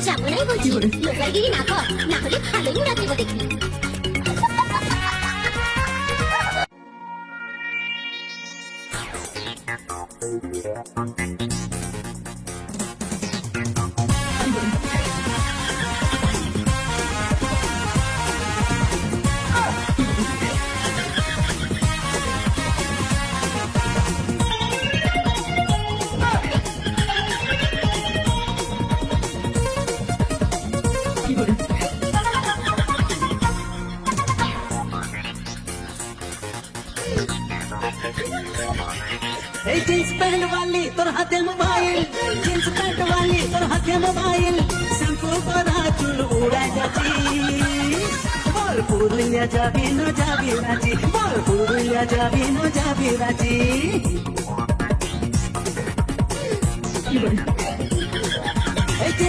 যাবো নাই বলছি, লোকালগিরি না কর, না হলে ভালোই উড়া দেবো দেখি। এই জিন্স প্যান্ট वाली তোর হাতে মোবাইল, জিন্স প্যান্ট वाली তোর হাতে মোবাইল, শ্যাম্পু করা চুল উড়াই যাচ্ছি, বল পুরুলিয়া যাবি না যাবি রাজি, বল পুরুলিয়া যাবি না যাবি রাজি।